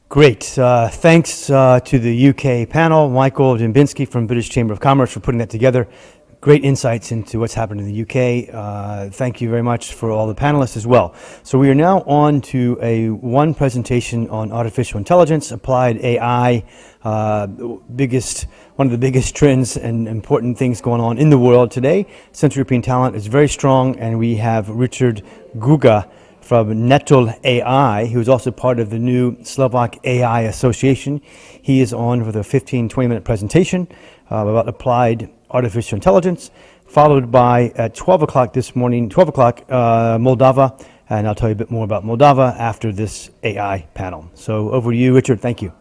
Great. Thanks to the UK panel, Michael Dzimbinski from British Chamber of Commerce for putting that together. Great insights into what's happened in the UK. Thank you very much for all the panelists as well. So we are now on to one presentation on artificial intelligence, applied AI, one of the biggest trends and important things going on in the world today. Central European talent is very strong, and we have Richard Guga from Nettle AI, who is also part of the new Slovak AI Association. He is on with a 15-20-minute presentation about applied artificial intelligence, followed by at 12 o'clock this morning, Moldova, and I'll tell you a bit more about Moldova after this AI panel. So over to you, Richard. Thank you.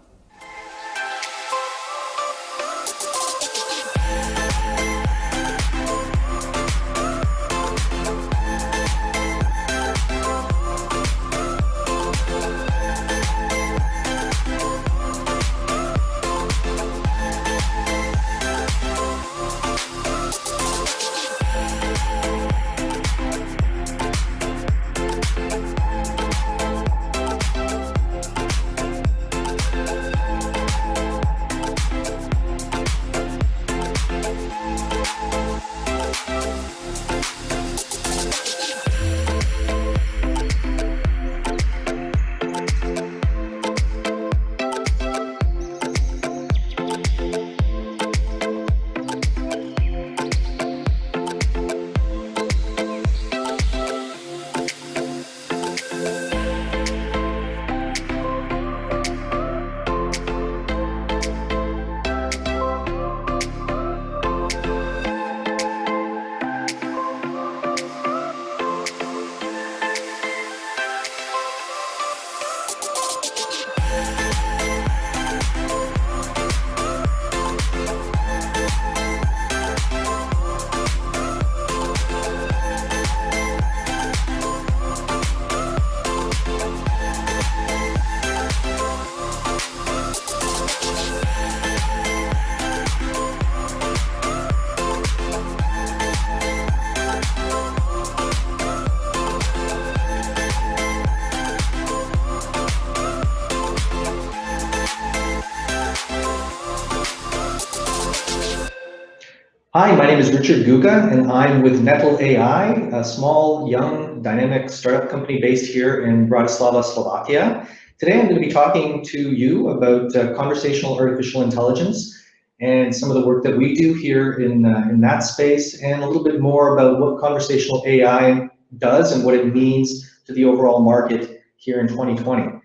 Hi, my name is Richard Guga, and I'm with Nettle AI, a small, young, dynamic startup company based here in Bratislava, Slovakia. Today I'm going to be talking to you about conversational artificial intelligence and some of the work that we do here in that space, and a little bit more about what conversational AI does and what it means to the overall market here in 2020.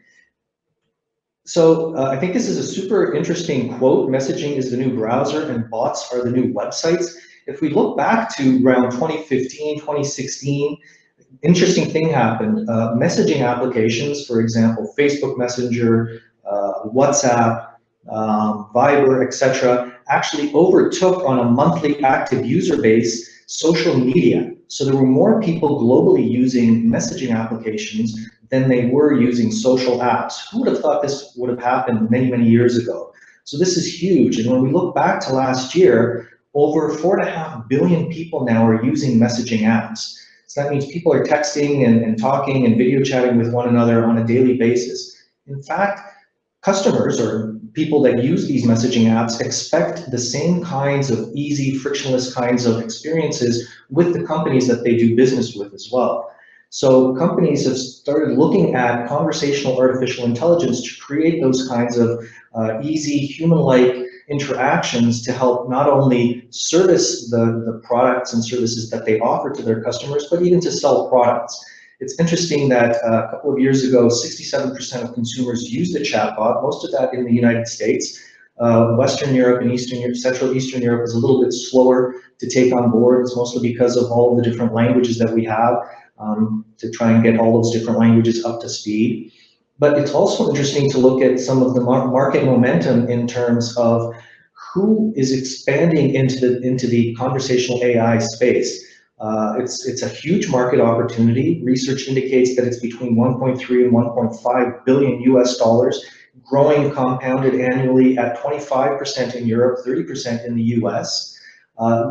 So I think this is a super interesting quote. Messaging is the new browser and bots are the new websites. If we look back to around 2015, 2016, interesting thing happened. Messaging applications, for example, Facebook Messenger, WhatsApp, Viber, etc., actually overtook on a monthly active user base social media. So there were more people globally using messaging applications than they were using social apps. Who would have thought this would have happened many, many years ago? So this is huge. And when we look back to last year, over 4.5 billion people now are using messaging apps. So that means people are texting and talking and video chatting with one another on a daily basis. In fact, customers or people that use these messaging apps expect the same kinds of easy, frictionless kinds of experiences with the companies that they do business with as well. So companies have started looking at conversational artificial intelligence to create those kinds of easy, human-like interactions to help not only service the products and services that they offer to their customers, but even to sell products. It's interesting that a couple of years ago, 67% of consumers used a chatbot, most of that in the United States. Western Europe and Eastern Europe, Central Eastern Europe is a little bit slower to take on board. It's mostly because of all the different languages that we have to try and get all those different languages up to speed. But it's also interesting to look at some of the market momentum in terms of who is expanding into the conversational AI space. It's a huge market opportunity. Research indicates that it's between 1.3 and 1.5 billion US dollars, growing compounded annually at 25% in Europe, 30% in the US.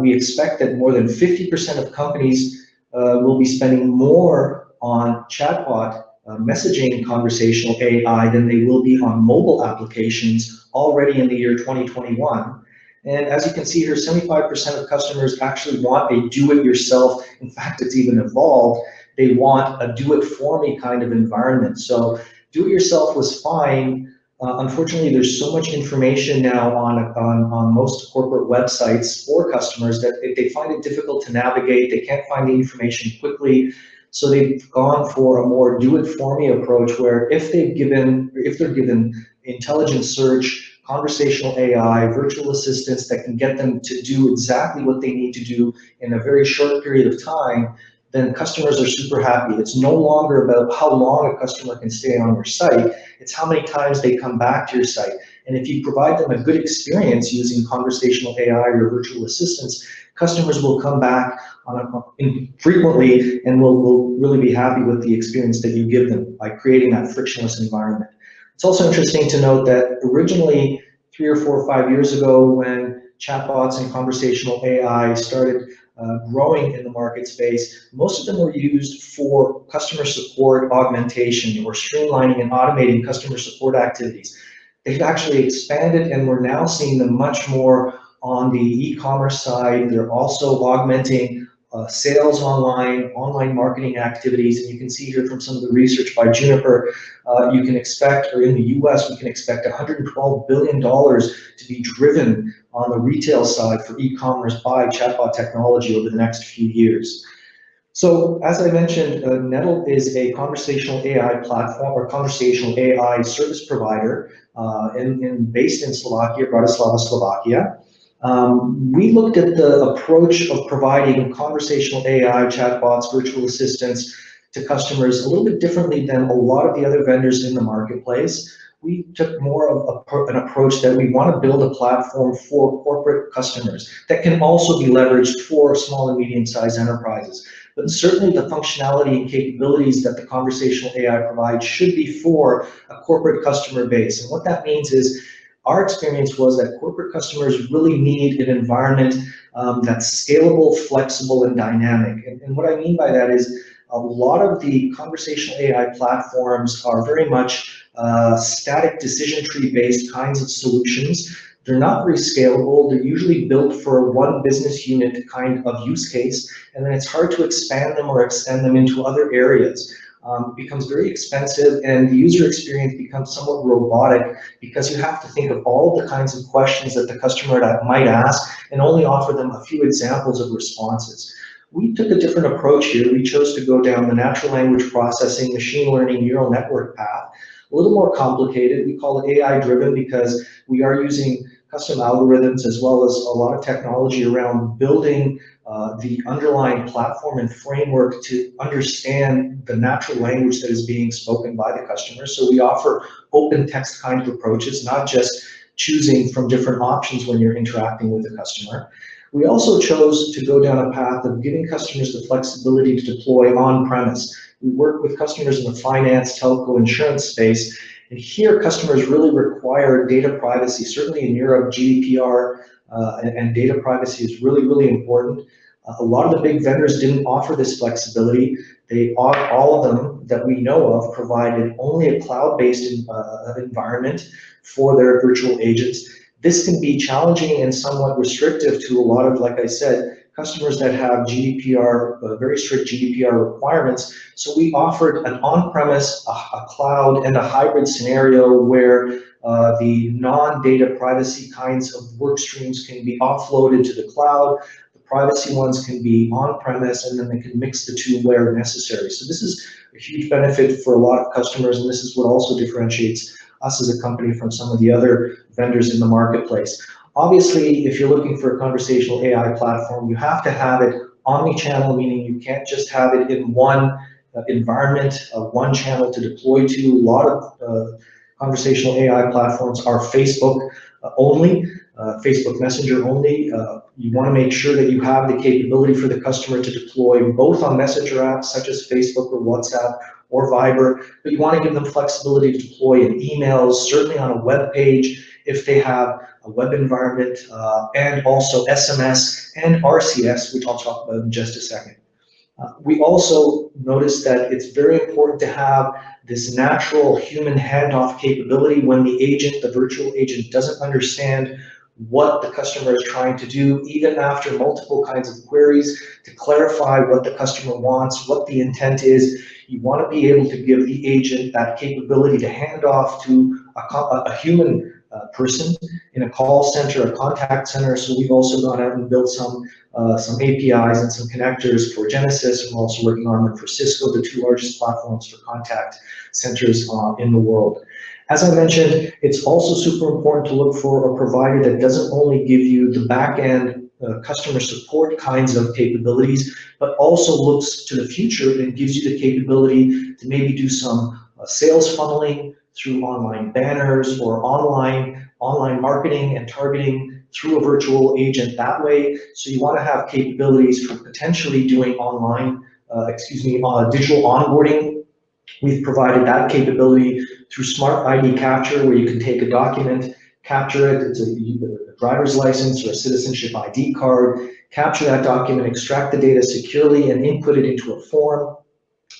We expect that more than 50% of companies will be spending more on chatbot messaging conversational AI than they will be on mobile applications already in the year 2021. And as you can see here, 75% of customers actually want a do-it-yourself. In fact, it's even evolved. They want a do-it-for-me kind of environment. So do-it-yourself was fine. Unfortunately, there's so much information now on most corporate websites for customers that they find it difficult to navigate. They can't find the information quickly. So they've gone for a more do-it-for-me approach where if they're given intelligent search, conversational AI, virtual assistants that can get them to do exactly what they need to do in a very short period of time, then customers are super happy. It's no longer about how long a customer can stay on your site, it's how many times they come back to your site. And if you provide them a good experience using conversational AI or virtual assistants, customers will come back frequently and will really be happy with the experience that you give them by creating that frictionless environment. It's also interesting to note that originally 3 or 4 or 5 years ago, when chatbots and conversational AI started growing in the market space, most of them were used for customer support augmentation or streamlining and automating customer support activities. They've actually expanded, and we're now seeing them much more on the e-commerce side. They're also augmenting sales online marketing activities, and you can see here from some of the research by Juniper, you can expect, or in the US, we can expect $112 billion to be driven on the retail side for e-commerce by chatbot technology over the next few years. So as I mentioned, Nettle is a conversational AI platform or conversational AI service provider based in Slovakia, Bratislava, Slovakia. We looked at the approach of providing conversational AI, chatbots, virtual assistants to customers a little bit differently than a lot of the other vendors in the marketplace. We took more of an approach that we want to build a platform for corporate customers that can also be leveraged for small and medium-sized enterprises. But certainly the functionality and capabilities that the conversational AI provides should be for a corporate customer base. And what that means is, our experience was that corporate customers really need an environment that's scalable, flexible, and dynamic. And what I mean by that is a lot of the conversational AI platforms are very much static decision tree based kinds of solutions. They're not very scalable. They're usually built for one business unit kind of use case, and then it's hard to expand them or extend them into other areas. It becomes very expensive, and the user experience becomes somewhat robotic because you have to think of all the kinds of questions that the customer might ask and only offer them a few examples of responses. We took a different approach here. We chose to go down the natural language processing, machine learning, neural network path. A little more complicated. We call it AI driven because we are using custom algorithms as well as a lot of technology around building the underlying platform and framework to understand the natural language that is being spoken by the customer. So we offer open text kind of approaches, not just choosing from different options when you're interacting with the customer. We also chose to go down a path of giving customers the flexibility to deploy on-premise. We work with customers in the finance, telco, insurance space, and here customers really require data privacy. Certainly in Europe, GDPR and data privacy is really, really important. A lot of the big vendors didn't offer this flexibility. All of them that we know of provided only a cloud-based environment for their virtual agents. This can be challenging and somewhat restrictive to a lot of, like I said, customers that have GDPR, very strict GDPR requirements. So we offered an on-premise, a cloud, and a hybrid scenario where the non-data privacy kinds of work streams can be offloaded to the cloud. The privacy ones can be on-premise, and then they can mix the two where necessary. So this is a huge benefit for a lot of customers, and this is what also differentiates us as a company from some of the other vendors in the marketplace. Obviously, if you're looking for a conversational AI platform, you have to have it omni-channel, meaning you can't just have it in one environment, one channel to deploy to. A lot of conversational AI platforms are Facebook only, Facebook Messenger only. You want to make sure that you have the capability for the customer to deploy both on messenger apps such as Facebook or WhatsApp or Viber, but you want to give them flexibility to deploy in emails, certainly on a web page if they have a web environment, and also SMS and RCS, which I'll talk about in just a second. We also noticed that it's very important to have this natural human handoff capability when the agent, the virtual agent, doesn't understand what the customer is trying to do, even after multiple kinds of queries to clarify what the customer wants, what the intent is. You want to be able to give the agent that capability to hand off to a human person in a call center, a contact center. So we've also gone out and built some APIs and some connectors for Genesys, and we're also working on them for Cisco, the two largest platforms for contact centers in the world. As I mentioned, it's also super important to look for a provider that doesn't only give you the back-end customer support kinds of capabilities, but also looks to the future and gives you the capability to maybe do some sales funneling through online banners or online marketing and targeting through a virtual agent that way. So you want to have capabilities for potentially doing digital onboarding. We've provided that capability through smart ID capture, where you can take a document, capture it, it's a driver's license or a citizenship ID card, capture that document, extract the data securely, and input it into a form.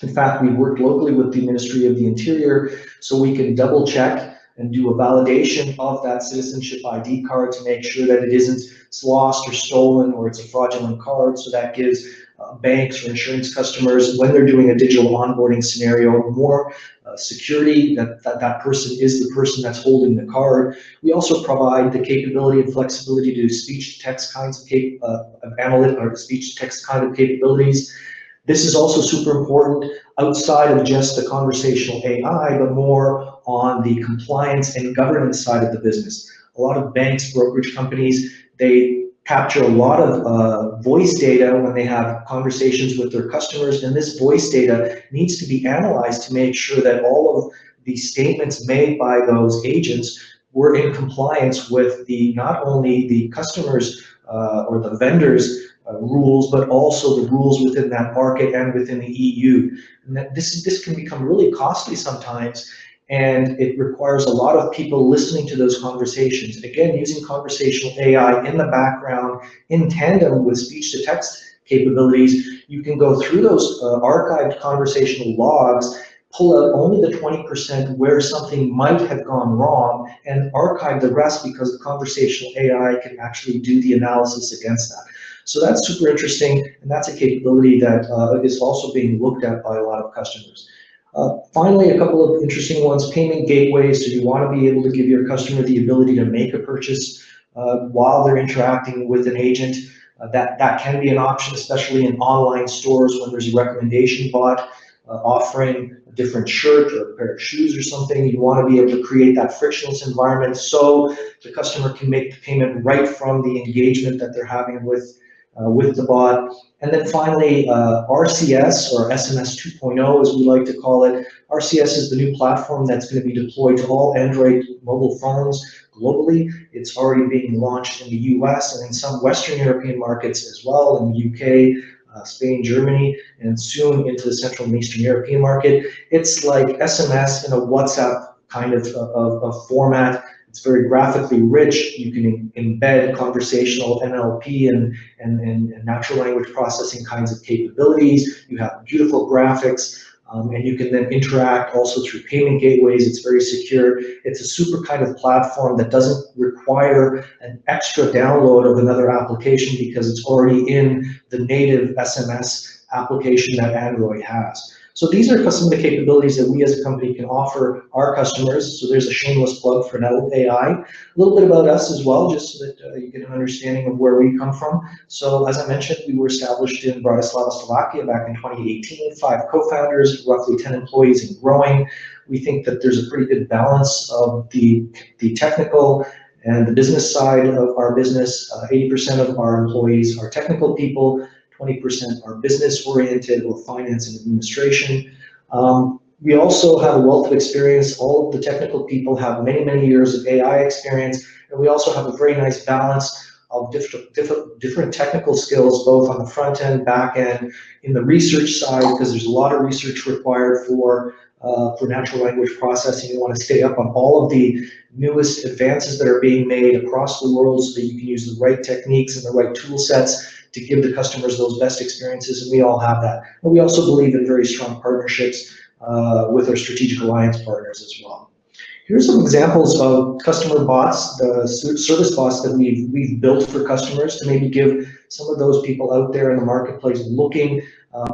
In fact, we worked locally with the Ministry of the Interior so we can double check and do a validation of that citizenship ID card to make sure that it isn't lost or stolen or it's a fraudulent card. So that gives banks or insurance customers, when they're doing a digital onboarding scenario, more security that person is the person that's holding the card. We also provide the capability and flexibility to do speech-to-text kinds of analytic or speech-to-text kind of capabilities. This is also super important outside of just the conversational AI, but more on the compliance and governance side of the business. A lot of banks, brokerage companies, they capture a lot of voice data when they have conversations with their customers, and this voice data needs to be analyzed to make sure that all of the statements made by those agents were in compliance with not only the customers or the vendors rules, but also the rules within that market and within the EU. And that this can become really costly sometimes, and it requires a lot of people listening to those conversations. Again, using conversational AI in the background in tandem with speech-to-text capabilities, you can go through those archived conversational logs, pull out only the 20% where something might have gone wrong, and archive the rest because the conversational AI can actually do the analysis against that. So that's super interesting, and that's a capability that is also being looked at by a lot of customers. Finally, a couple of interesting ones, payment gateways. So you want to be able to give your customer the ability to make a purchase while they're interacting with an agent. That can be an option, especially in online stores when there's a recommendation bot offering a different shirt or a pair of shoes or something. You want to be able to create that frictionless environment so the customer can make the payment right from the engagement that they're having with the bot. And then finally, RCS, or SMS 2.0 as we like to call it. RCS is the new platform that's going to be deployed to all Android mobile phones globally. It's already being launched in the US and in some Western European markets as well, in the UK, Spain, Germany, and soon into the Central and Eastern European market. It's like SMS in a WhatsApp kind of format. It's very graphically rich. You can embed conversational NLP and natural language processing kinds of capabilities. You have beautiful graphics, and you can then interact also through payment gateways. It's very secure. It's a super kind of platform that doesn't require an extra download of another application because it's already in the native SMS application that Android has. So these are some of the capabilities that we as a company can offer our customers. So there's a shameless plug for Nettle AI. A little bit about us as well, just so that you get an understanding of where we come from. So as I mentioned, we were established in Bratislava, Slovakia back in 2018, 5 co-founders, roughly 10 employees and growing. We think that there's a pretty good balance of the technical and the business side of our business. 80% of our employees are technical people, 20% are business-oriented or finance and administration. We also have a wealth of experience. All of the technical people have many, many years of AI experience, and we also have a very nice balance of different technical skills, both on the front end, back end, in the research side, because there's a lot of research required for natural language processing. You want to stay up on all of the newest advances that are being made across the world so that you can use the right techniques and the right tool sets to give the customers those best experiences, and we all have that. But we also believe in very strong partnerships with our strategic alliance partners as well. Here's some examples of customer bots, the service bots that we've built for customers to maybe give some of those people out there in the marketplace looking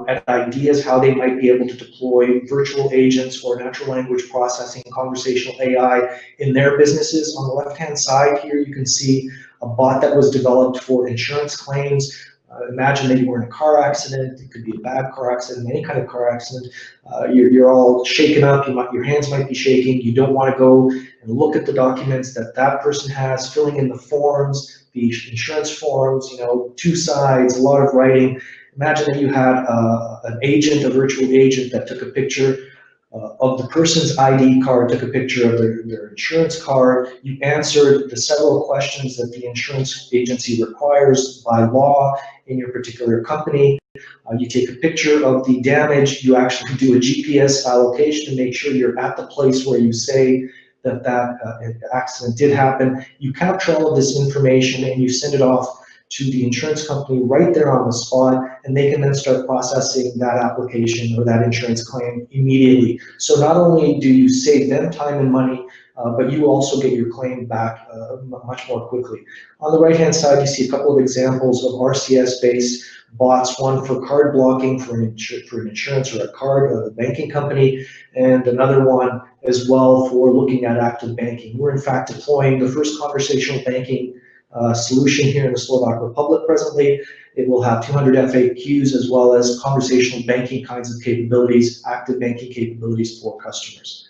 at ideas how they might be able to deploy virtual agents or natural language processing, conversational AI in their businesses. On the left-hand side here, you can see a bot that was developed for insurance claims. Imagine that you were in a car accident. It could be a bad car accident, any kind of car accident. You're all shaken up. Your hands might be shaking. You don't want to go and look at the documents that that person has, filling in the forms, the insurance forms. You know, two sides, a lot of writing. Imagine that you had an agent, a virtual agent, that took a picture of the person's ID card, took a picture of their insurance card. You answered the several questions that the insurance agency requires by law in your particular company. You take a picture of the damage. You actually do a GPS allocation to make sure you're at the place where you say that accident did happen. You capture all of this information and you send it off to the insurance company right there on the spot, and they can then start processing that application or that insurance claim immediately. So not only do you save them time and money, but you also get your claim back much more quickly. On the right-hand side, you see a couple of examples of RCS-based bots, one for card blocking for an insurance or a card or a banking company, and another one as well for looking at active banking. We're in fact deploying the first conversational banking solution here in the Slovak Republic presently. It will have 200 FAQs as well as conversational banking kinds of capabilities, active banking capabilities for customers.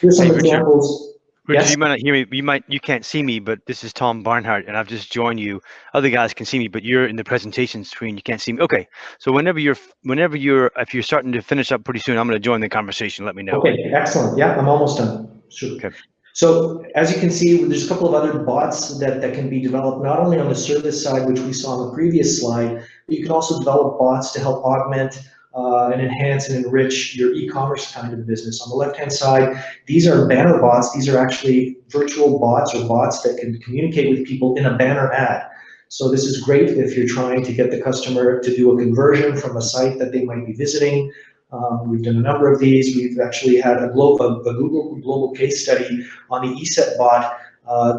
Here's some examples. Richard, Yes? you might not hear me. You can't see me, but this is Tom Barnhart, and I've just joined you. Other guys can see me, but you're in the presentation screen. You can't see me. Okay, so if you're starting to finish up pretty soon, I'm going to join the conversation. Let me know. Okay, excellent. Yeah, I'm almost done. Sure. Okay. So as you can see, there's a couple of other bots that can be developed, not only on the service side, which we saw on the previous slide, but you can also develop bots to help augment and enhance and enrich your e-commerce kind of business. On the left-hand side, these are banner bots. These are actually virtual bots or bots that can communicate with people in a banner ad. So this is great if you're trying to get the customer to do a conversion from a site that they might be visiting. We've done a number of these. We've actually had a Google global case study on the ESET bot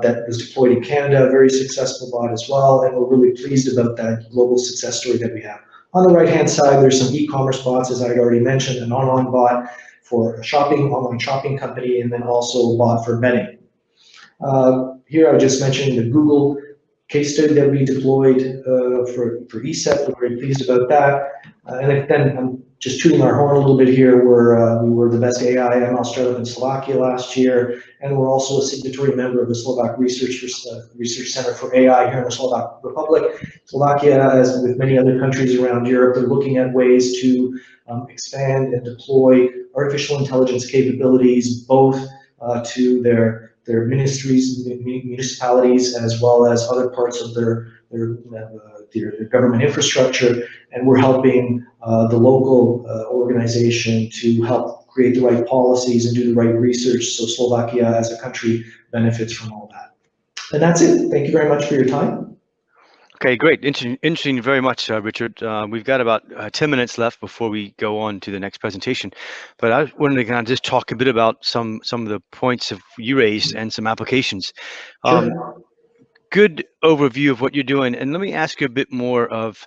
that was deployed in Canada, a very successful bot as well, and we're really pleased about that global success story that we have. On the right-hand side, there's some e-commerce bots, as I already mentioned, an online bot for a online shopping company, and then also a bot for betting. Here I just mentioned the Google case study that we deployed for ESET. We're very pleased about that. And then I'm just tooting our horn a little bit here. We were the best AI ML startup in Slovakia last year, and we're also a signatory member of the Slovak Research Center for AI here in the Slovak Republic. Slovakia, as with many other countries around Europe, they're looking at ways to expand and deploy artificial intelligence capabilities, both to their ministries, municipalities, as well as other parts of their government infrastructure, and we're helping the local organization to help create the right policies and do the right research so Slovakia as a country benefits from all that. And that's it. Thank you very much for your time. Okay, great. Interesting very much, Richard. We've got about 10 minutes left before we go on to the next presentation. But I wanted to kind of just talk a bit about some of the points you raised and some applications. Sure. Good overview of what you're doing. And let me ask you a bit more of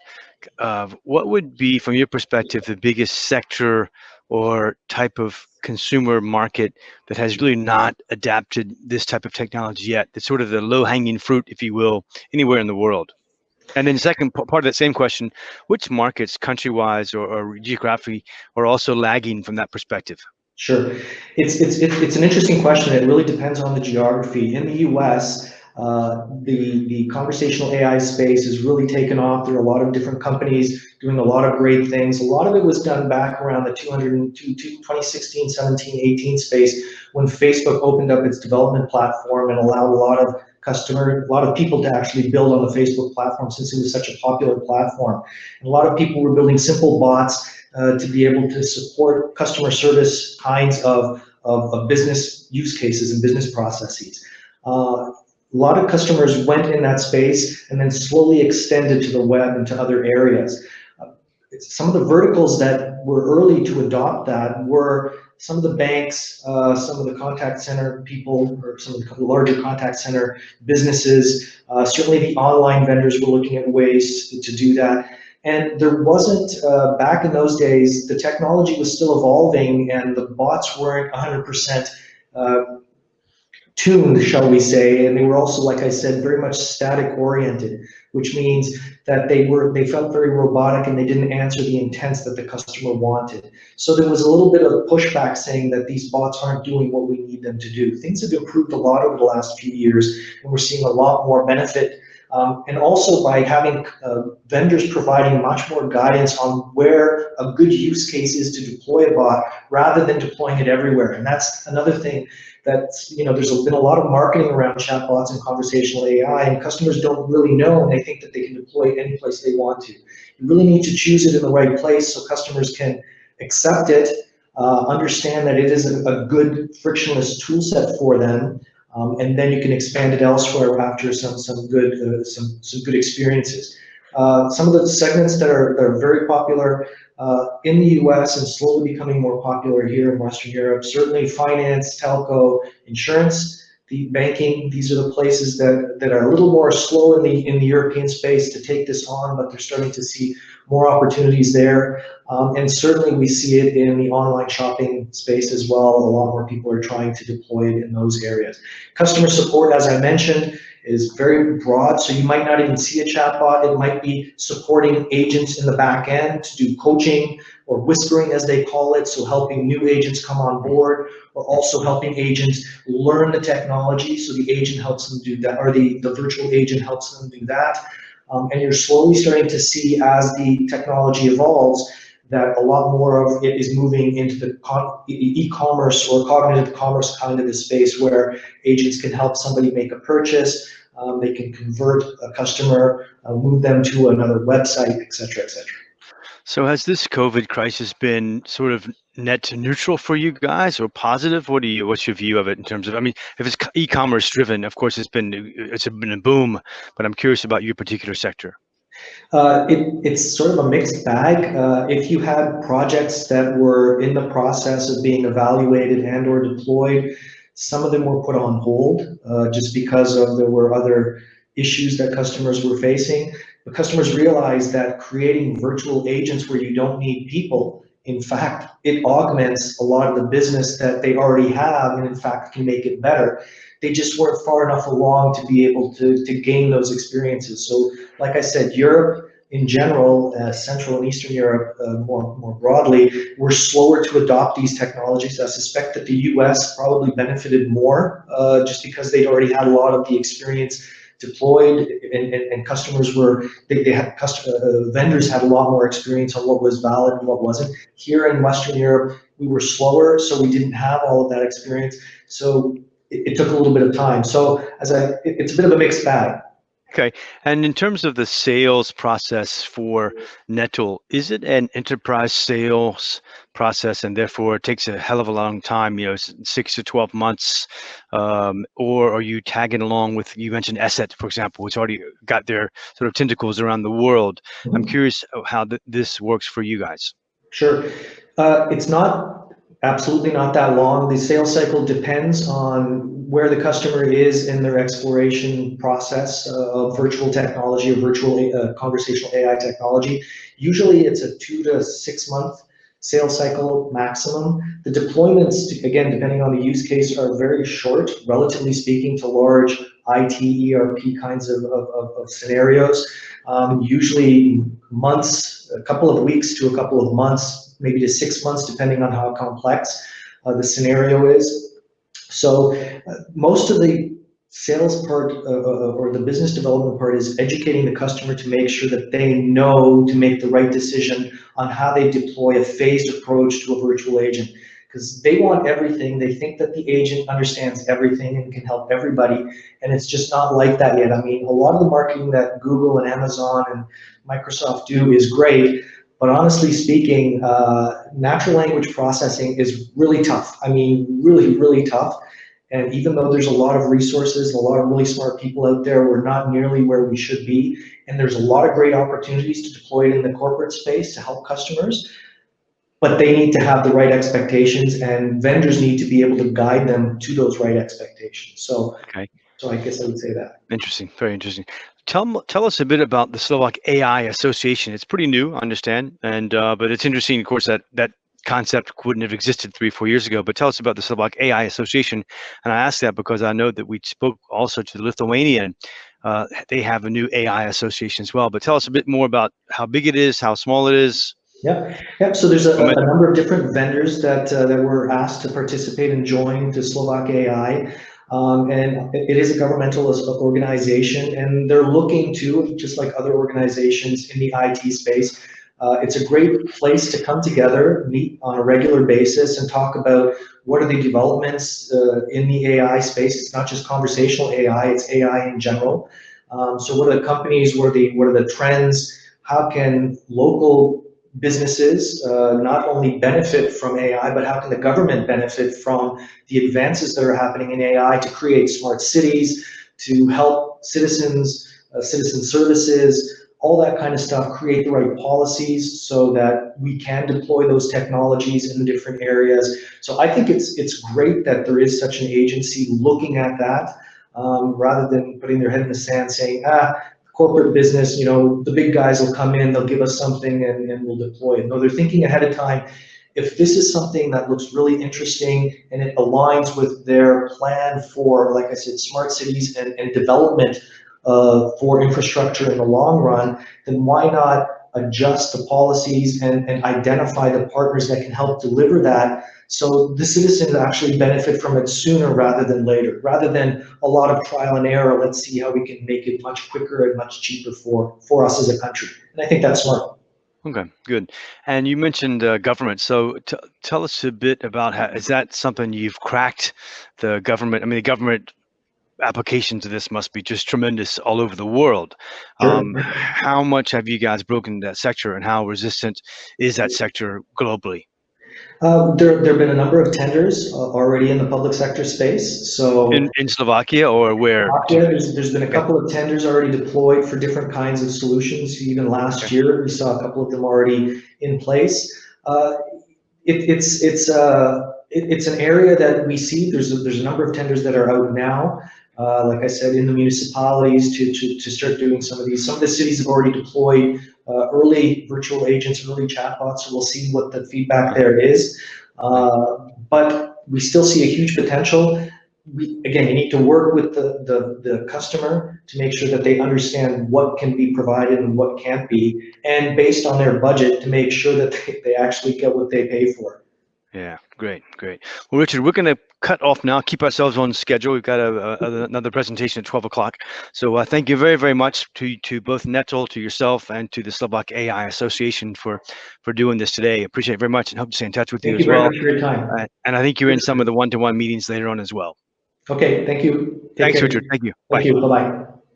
what would be, from your perspective, the biggest sector or type of consumer market that has really not adapted this type of technology yet? That's sort of the low-hanging fruit, if you will, anywhere in the world. And then second part of that same question, which markets, country-wise or geographically, are also lagging from that perspective? Sure. It's an interesting question. It really depends on the geography. In the US, the conversational AI space has really taken off. There are a lot of different companies doing a lot of great things. A lot of it was done back around the 2016, 17, 18 space when Facebook opened up its development platform and allowed a lot of people to actually build on the Facebook platform since it was such a popular platform. And a lot of people were building simple bots to be able to support customer service kinds of business use cases and business processes. A lot of customers went in that space and then slowly extended to the web and to other areas. Some of the verticals that were early to adopt that were some of the banks, some of the contact center people, or some of the larger contact center businesses. Certainly the online vendors were looking at ways to do that. And there wasn't, back in those days, the technology was still evolving and the bots weren't 100% tuned, shall we say, and they were also, like I said, very much static oriented, which means that they felt very robotic and they didn't answer the intents that the customer wanted. So there was a little bit of pushback saying that these bots aren't doing what we need them to do. Things have improved a lot over the last few years, and we're seeing a lot more benefit. And also by having vendors providing much more guidance on where a good use case is to deploy a bot rather than deploying it everywhere. And that's another thing that's, there's been a lot of marketing around chatbots and conversational AI, and customers don't really know, and they think that they can deploy it any place they want to. You really need to choose it in the right place so customers can accept it, understand that it is a good frictionless tool set for them, and then you can expand it elsewhere after some good experiences. Some of the segments that are very popular in the US and slowly becoming more popular here in Western Europe, certainly finance, telco, insurance, the banking, these are the places that are a little more slow in the European space to take this on, but they're starting to see more opportunities there. And certainly we see it in the online shopping space as well. A lot more people are trying to deploy it in those areas. Customer support, as I mentioned, is very broad, so you might not even see a chatbot. It might be supporting agents in the back end to do coaching or whispering, as they call it, so helping new agents come on board, or also helping agents learn the technology, so the agent helps them do that, or the virtual agent helps them do that. And you're slowly starting to see, as the technology evolves, that a lot more of it is moving into the e-commerce or cognitive commerce kind of a space where agents can help somebody make a purchase, they can convert a customer, move them to another website, et cetera, et cetera. So has this COVID crisis been sort of net neutral for you guys or positive? What's your view of it in terms of, I mean, if it's e-commerce driven, of course it's been a boom, but I'm curious about your particular sector. It's sort of a mixed bag. If you had projects that were in the process of being evaluated and or deployed, some of them were put on hold just because there were other issues that customers were facing. But customers realized that creating virtual agents where you don't need people, in fact, it augments a lot of the business that they already have, and in fact can make it better. They just weren't far enough along to be able to gain those experiences. So like I said, Europe in general, Central and Eastern Europe more broadly, were slower to adopt these technologies. I suspect that the US probably benefited more just because they'd already had a lot of the experience deployed, and customers were, vendors had a lot more experience on what was valid and what wasn't. Here in Western Europe, we were slower, so we didn't have all of that experience. So it took a little bit of time. So it's a bit of a mixed bag. Okay. And in terms of the sales process for Nettle, is it an enterprise sales process and therefore it takes a hell of a long time, 6 to 12 months? Or are you tagging along with, you mentioned Asset, for example, which already got their sort of tentacles around the world. I'm curious how this works for you guys. Sure. It's absolutely not that long. The sales cycle depends on where the customer is in their exploration process of virtual technology or virtual conversational AI technology. Usually it's a 2 to 6 month sales cycle maximum. The deployments, again, depending on the use case, are very short, relatively speaking, to large IT, ERP kinds of scenarios. Usually months, a couple of weeks to a couple of months, maybe to 6 months, depending on how complex the scenario is. So most of the sales part or the business development part is educating the customer to make sure that they know to make the right decision on how they deploy a phased approach to a virtual agent. Because they want everything. They think that the agent understands everything and can help everybody, and it's just not like that yet. I mean, a lot of the marketing that Google and Amazon and Microsoft do is great, but honestly speaking, natural language processing is really tough. I mean, really, really tough. And even though there's a lot of resources, a lot of really smart people out there, we're not nearly where we should be. And there's a lot of great opportunities to deploy it in the corporate space to help customers. but they need to have the right expectations, and vendors need to be able to guide them to those right expectations. So, Okay. so I guess I would say that. Interesting. Very interesting. Tell us a bit about the Slovak AI Association. It's pretty new, I understand, and but it's interesting, of course, that concept wouldn't have existed 3 or 4 years ago. But tell us about the Slovak AI Association, and I ask that because I know that we spoke also to the Lithuanian. They have a new AI association as well. But tell us a bit more about how big it is, how small it is. Yep, yep. So there's From it. a number of different vendors that were asked to participate and join the Slovak AI. And it is a governmental organization, and they're looking to, just like other organizations in the IT space, it's a great place to come together, meet on a regular basis, and talk about what are the developments in the AI space. It's not just conversational AI; it's AI in general. So what are the companies? What are the trends? How can local businesses not only benefit from AI, but how can the government benefit from the advances that are happening in AI to create smart cities, to help citizens, citizen services, all that kind of stuff, create the right policies so that we can deploy those technologies in the different areas. So I think it's great that there is such an agency looking at that, rather than putting their head in the sand saying, corporate business, the big guys will come in, they'll give us something and we'll deploy it. No, they're thinking ahead of time. If this is something that looks really interesting and it aligns with their plan for, like I said, smart cities and development for infrastructure in the long run, then why not adjust the policies and identify the partners that can help deliver that, so the citizens actually benefit from it sooner rather than later, rather than a lot of trial and error. Let's see how we can make it much quicker and much cheaper for us as a country. And I think that's smart. Okay, good. And you mentioned government. So tell us a bit about how is that something you've cracked the government? I mean, the government application to this must be just tremendous all over the world. Sure. How much have you guys broken that sector, and how resistant is that sector globally? There have been a number of tenders already in the public sector space. So In Slovakia or where? yeah, there's been a Okay, couple of tenders already deployed for different kinds of solutions. Even last okay, year, we saw a couple of them already in place. Uh, it's an area that we see. There's a number of tenders that are out now. Like I said, in the municipalities to start doing some of these. Some of the cities have already deployed early virtual agents, early chatbots. So we'll see what the feedback okay, there is. okay. But we still see a huge potential. Again, you need to work with the customer to make sure that they understand what can be provided and what can't be, and based on their budget to make sure that they actually get what they pay for. Yeah, great, great. Well, Richard, we're going to cut off now, keep ourselves on schedule. We've got another presentation at 12 o'clock. So thank you very, very much to both Nettle, to yourself, and to the Slovak AI Association for doing this today. Appreciate it very much and hope to stay in touch with you Thank you as very well. much for your time. And I think you're in some of the one-to-one meetings later on as well. Okay, thank you. Take Thanks, care. Richard. Thank you. Thank Bye. you. Bye-bye.